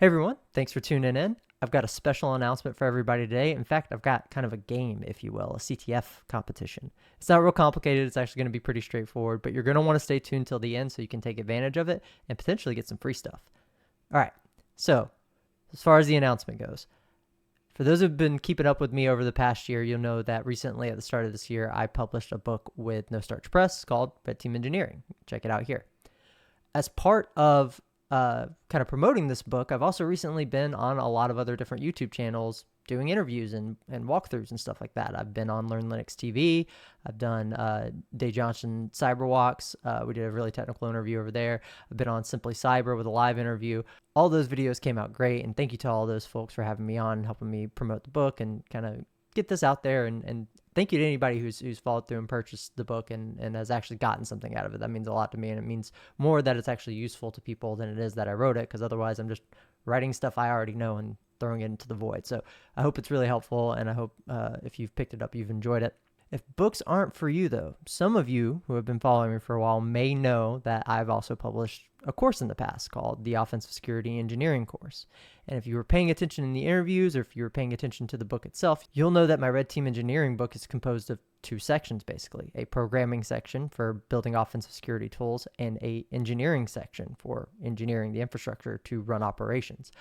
Hey everyone, thanks for tuning in. I've got a special announcement for everybody today. In fact, I've got kind of a game, if you will, a CTF competition. It's not real complicated. It's actually going to be pretty straightforward, but you're going to want to stay tuned till the end so you can take advantage of it and potentially get some free stuff. All right, so as far as the announcement goes, for those who've been keeping up with me over the past year, you'll know that recently at the start of this year, I published a book with No Starch Press called Red Team Engineering. Check it out here. As part of kind of promoting this book, I've also recently been on a lot of other different YouTube channels doing interviews and walkthroughs and stuff like that. I've been on Learn Linux TV. I've done Dave Johnson Cyberwalks. We did a really technical interview over there. I've been on Simply Cyber with a live interview. All those videos came out great, and thank you to all those folks for having me on and helping me promote the book and kind of get this out there. And thank you to anybody who's followed through and purchased the book and has actually gotten something out of it. That means a lot to me, and it means more that it's actually useful to people than it is that I wrote it, because otherwise I'm just writing stuff I already know and throwing it into the void. So I hope it's really helpful, and I hope if you've picked it up, you've enjoyed it. If books aren't for you, though, some of you who have been following me for a while may know that I've also published a course in the past called the Offensive Security Engineering course. And if you were paying attention in the interviews, or if you were paying attention to the book itself, you'll know that my Red Team Engineering book is composed of two sections, basically. A programming section for building offensive security tools, and a engineering section for engineering the infrastructure to run operations.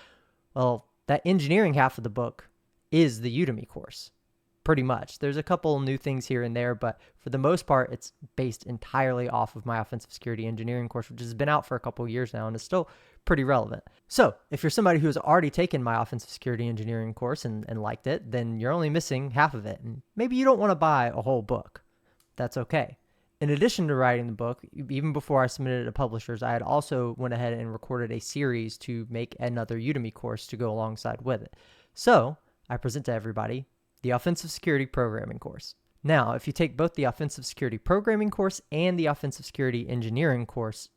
Well, that engineering half of the book is the Udemy course. Pretty much. There's a couple new things here and there, but for the most part, it's based entirely off of my Offensive Security Engineering course, which has been out for a couple of years now and is still pretty relevant. So if you're somebody who has already taken my Offensive Security Engineering course and liked it, then you're only missing half of it. And maybe you don't want to buy a whole book. That's okay. In addition to writing the book, even before I submitted it to publishers, I had also went ahead and recorded a series to make another Udemy course to go alongside with it. So I present to everybody the Offensive Security Programming course. Now, if you take both the Offensive Security Programming course and the Offensive Security Engineering course,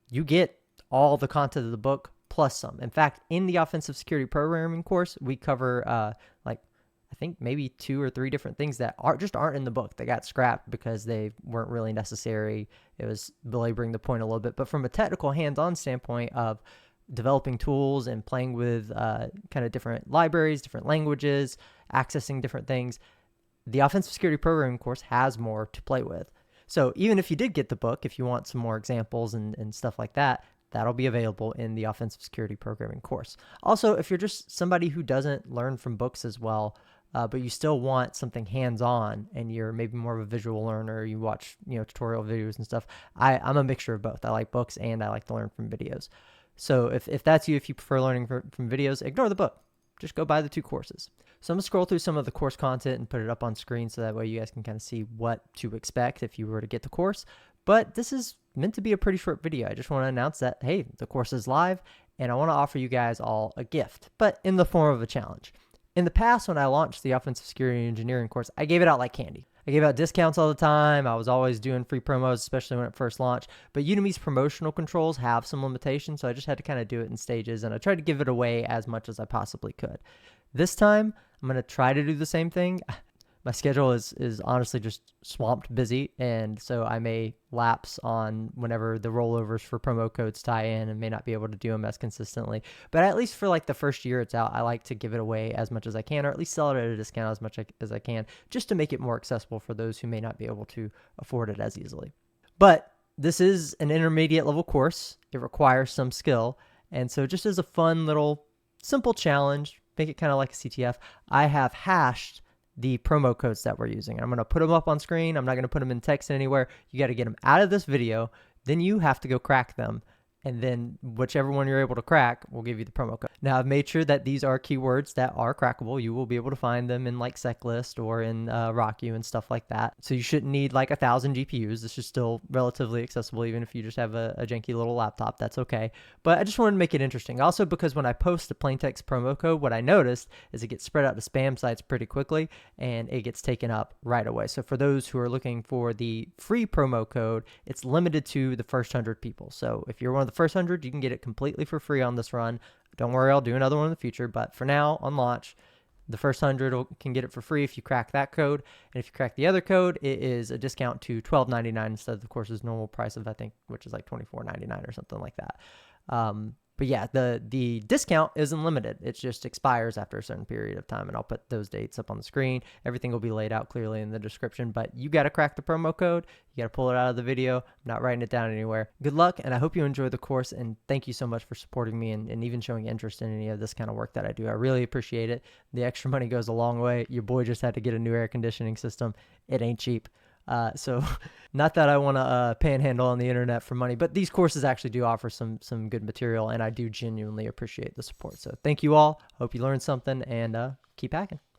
you get all the content of the book plus some. In fact, in the Offensive Security Programming course, we cover I think maybe 2 or 3 different things that aren't in the book. They got scrapped because they weren't really necessary. It was belaboring the point a little bit. But from a technical hands-on standpoint of developing tools and playing with kind of different libraries, different languages, accessing different things, the Offensive Security Programming course has more to play with. So even if you did get the book, if you want some more examples and stuff like that, that'll be available in the Offensive Security Programming course. Also, if you're just somebody who doesn't learn from books as well, but you still want something hands-on and you're maybe more of a visual learner, you watch tutorial videos and stuff, I'm a mixture of both. I like books and I like to learn from videos. So if that's you, if you prefer learning from videos, ignore the book. Just go buy the 2 courses. So I'm going to scroll through some of the course content and put it up on screen so that way you guys can kind of see what to expect if you were to get the course. But this is meant to be a pretty short video. I just want to announce that, hey, the course is live, and I want to offer you guys all a gift, but in the form of a challenge. In the past, when I launched the Offensive Security Engineering course, I gave it out like candy. I gave out discounts all the time. I was always doing free promos, especially when it first launched. But Udemy's promotional controls have some limitations, so I just had to kind of do it in stages, and I tried to give it away as much as I possibly could. This time, I'm going to try to do the same thing. My schedule is honestly just swamped busy, and so I may lapse on whenever the rollovers for promo codes tie in and may not be able to do them as consistently. But at least for like the first year it's out, I like to give it away as much as I can, or at least sell it at a discount as much as I can, just to make it more accessible for those who may not be able to afford it as easily. But this is an intermediate level course. It requires some skill, and so just as a fun little simple challenge, make it kind of like a CTF, I have hashed the promo codes that we're using. I'm going to put them up on screen. I'm not going to put them in text anywhere. You got to get them out of this video. Then you have to go crack them. And then whichever one you're able to crack will give you the promo code. Now, I've made sure that these are keywords that are crackable. You will be able to find them in like SecList or in RockU and stuff like that. So you shouldn't need like 1,000 GPUs. This is still relatively accessible, even if you just have a janky little laptop. That's okay. But I just wanted to make it interesting. Also, because when I post a plain text promo code, what I noticed is it gets spread out to spam sites pretty quickly and it gets taken up right away. So for those who are looking for the free promo code, it's limited to the first 100 people. So if you're one of the first 100, you can get it completely for free on this run. Don't worry, I'll do another one in the future, but for now, on launch, the first 100 can get it for free if you crack that code. And if you crack the other code, it is a discount to $12.99 instead of the course's normal price of, I think, which is like $24.99 or something like that. But yeah, the discount isn't limited. It just expires after a certain period of time, and I'll put those dates up on the screen. Everything will be laid out clearly in the description, but you got to crack the promo code. You got to pull it out of the video. I'm not writing it down anywhere. Good luck, and I hope you enjoy the course, and thank you so much for supporting me and even showing interest in any of this kind of work that I do. I really appreciate it. The extra money goes a long way. Your boy just had to get a new air conditioning system. It ain't cheap. So not that I want to panhandle on the internet for money, but these courses actually do offer some good material, and I do genuinely appreciate the support. So thank you all. Hope you learned something, and keep hacking.